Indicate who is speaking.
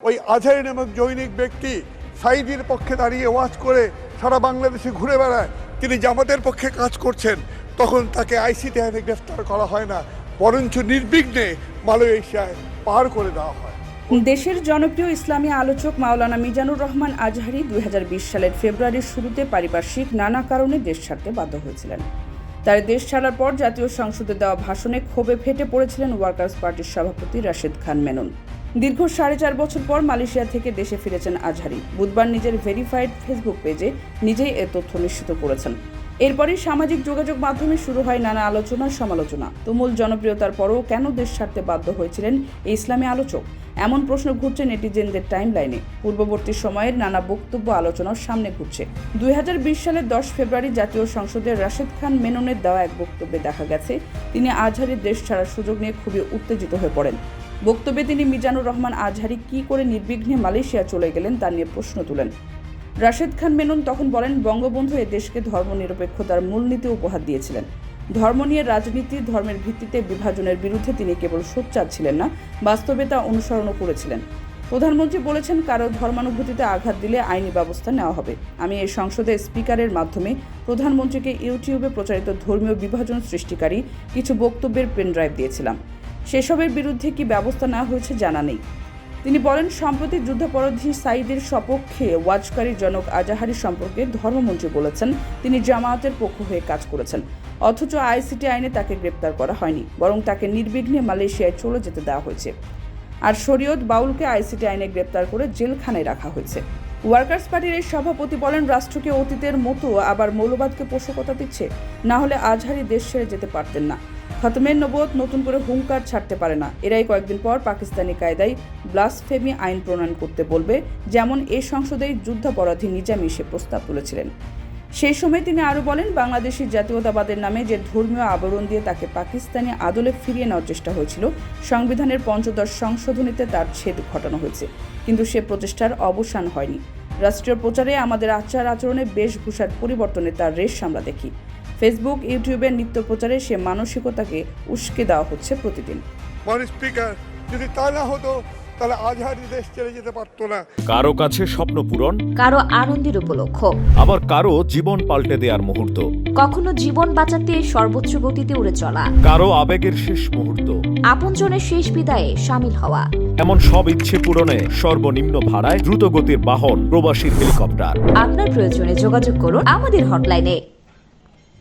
Speaker 1: ওই আজহারী নামক জৈনিক ব্যক্তি সাঈদীর পক্ষে দাঁড়িয়ে ওয়াজ করে সারা বাংলাদেশে ঘুরে বেড়ায়, তিনি জামাতের পক্ষে কাজ করছেন, তখন তাকে আইসিটি আইনে গ্রেফতার করা হয় না, বরঞ্চ নির্বিঘ্নে মালয়েশিয়ায় পার করে দেওয়া হয়।
Speaker 2: দেশের জনপ্রিয় ইসলামী আলোচক মাওলানা মিজানুর রহমান আজহারী 2020 সালের ফেব্রুয়ারির শুরুতে পারিপার্শ্বিক নানা কারণে দেশ ছাড়তে বাধ্য হয়েছিলেন। তার দেশ ছাড়ার পর জাতীয় সংসদে দেওয়া ভাষণে ক্ষোভে ফেটে পড়েছিলেন ওয়ার্কার্স পার্টির সভাপতি রাশেদ খান মেনন। দীর্ঘ 4.5 বছর পর মালয়েশিয়া থেকে দেশে ফিরেছেন আজহারী। বুধবার নিজের ভেরিফাইড ফেসবুক পেজে নিজেই এ তথ্য নিশ্চিত করেছেন। এরপরই সামাজিক যোগাযোগ মাধ্যমে শুরু হয় নানা আলোচনা সমালোচনা। তুমুল জনপ্রিয়তার পরও কেন দেশ ছাড়তে বাধ্য হয়েছিলেন এই ইসলামী আলোচক, এমন প্রশ্ন ঘুরছে নেটিজেনদের টাইমলাইনে। পূর্ববর্তী সময়ের নানা বক্তব্য আলোচনার সামনে ঘুরছে। 2020 সালের 10 ফেব্রুয়ারি জাতীয় সংসদের রাশেদ খান মেননের দেওয়া এক বক্তব্যে দেখা গেছে তিনি আজহারীর দেশ ছাড়ার সুযোগ নিয়ে খুবই উত্তেজিত হয়ে পড়েন। বক্তব্যে তিনি মিজানুর রহমান আজহারী কী করে নির্বিঘ্নে মালয়েশিয়া চলে গেলেন তা নিয়ে প্রশ্ন তুলেন। রাশেদ খান মেনন তখন বলেন, বঙ্গবন্ধু এ দেশকে ধর্মনিরপেক্ষতার মূলনীতি উপহার দিয়েছিলেন। ধর্ম নিয়ে রাজনীতি, ধর্মের ভিত্তিতে বিভাজনের বিরুদ্ধে তিনি কেবল সোচ্চার ছিলেন না, বাস্তবে তা অনুসরণও করেছিলেন। প্রধানমন্ত্রী বলেছেন, কারো ধর্মানুভূতিতে আঘাত দিলে আইনি ব্যবস্থা নেওয়া হবে। আমি এই সংসদে স্পিকারের মাধ্যমে প্রধানমন্ত্রীকে ইউটিউবে প্রচারিত ধর্মীয় বিভাজন সৃষ্টিকারী কিছু বক্তব্যের পেনড্রাইভ দিয়েছিলাম। সেসবের বিরুদ্ধে কি ব্যবস্থা নেওয়া হয়েছে জানা নেই। তিনি বলেন, সম্প্রতি যুদ্ধাপরাধী সাঈদীর সপক্ষে ওয়াজকারী জনক আজহারী সম্পর্কে ধর্মমন্ত্রী বলেছেন তিনি জামায়াতের পক্ষ হয়ে কাজ করেছেন, অথচ আইসিটি আইনে তাকে গ্রেপ্তার করা হয়নি, বরং তাকে নির্বিঘ্নে মালয়েশিয়ায় চলে যেতে দেওয়া হয়েছে। আর শরীয়ত বাউলকে আইসিটি আইনে গ্রেপ্তার করে জেলখানায় রাখা হয়েছে। ওয়ার্কার্স পার্টির এই সভাপতি বলেন, রাষ্ট্রকে অতীতের মতো আবার মৌলবাদকে পোষকতা দিচ্ছে, না হলে আজহারী দেশ ছেড়ে যেতে পারতেন না। খতমের নবুয়ত নতুন করে হুঙ্কার ছাড়তে পারে না। এরাই কয়েকদিন পর পাকিস্তানি কায়দায় ব্লাসফেমি আইন প্রণয়ন করতে বলবে, যেমন এই সংসদেই যুদ্ধাপরাধী নিজামী সে প্রস্তাব তুলেছিলেন। সেই সময় তিনি আরও বলেন, বাংলাদেশি জাতীয়তাবাদের নামে যে ধর্মীয় আবরণ দিয়ে তাকে পাকিস্তানি আদলে ফিরিয়ে নেওয়ার চেষ্টা হয়েছিল, সংবিধানের 15 সংশোধনীতে তার ছেদ ঘটানো হয়েছে, কিন্তু সে প্রচেষ্টার অবসান হয়নি। রাষ্ট্রীয় প্রচারে আমাদের আচার আচরণে বেশভূষার পরিবর্তনে তার রেশ আমরা দেখি। ফেসবুক, ইউটিউবের নিত্য প্রচারে সে মানসিকতাকে উস্কে দেওয়া হচ্ছে প্রতিদিন।
Speaker 1: স্পিকার, যদি তা না হতো তাহলে আজহারী দেশ ছেড়ে যেতে পারতো না।
Speaker 3: কারো কাছে স্বপ্ন পূরণ,
Speaker 4: কারো আনন্দের উপলক্ষ,
Speaker 3: আবার কারো জীবন পাল্টে দেওয়ার মুহূর্ত,
Speaker 4: কখনো জীবন বাঁচাতে সর্বোচ্চ গতিতে উড়ে চলা,
Speaker 3: কারো আবেগের শেষ মুহূর্ত,
Speaker 4: আপনজনের শেষ বিদায়ে সামিল হওয়া,
Speaker 3: এমন সব ইচ্ছে পূরণে সর্বনিম্ন ভাড়ায় দ্রুতগতির বাহন প্রবাসী হেলিকপ্টার।
Speaker 4: আপনার প্রয়োজনে যোগাযোগ করুন আমাদের হটলাইনে।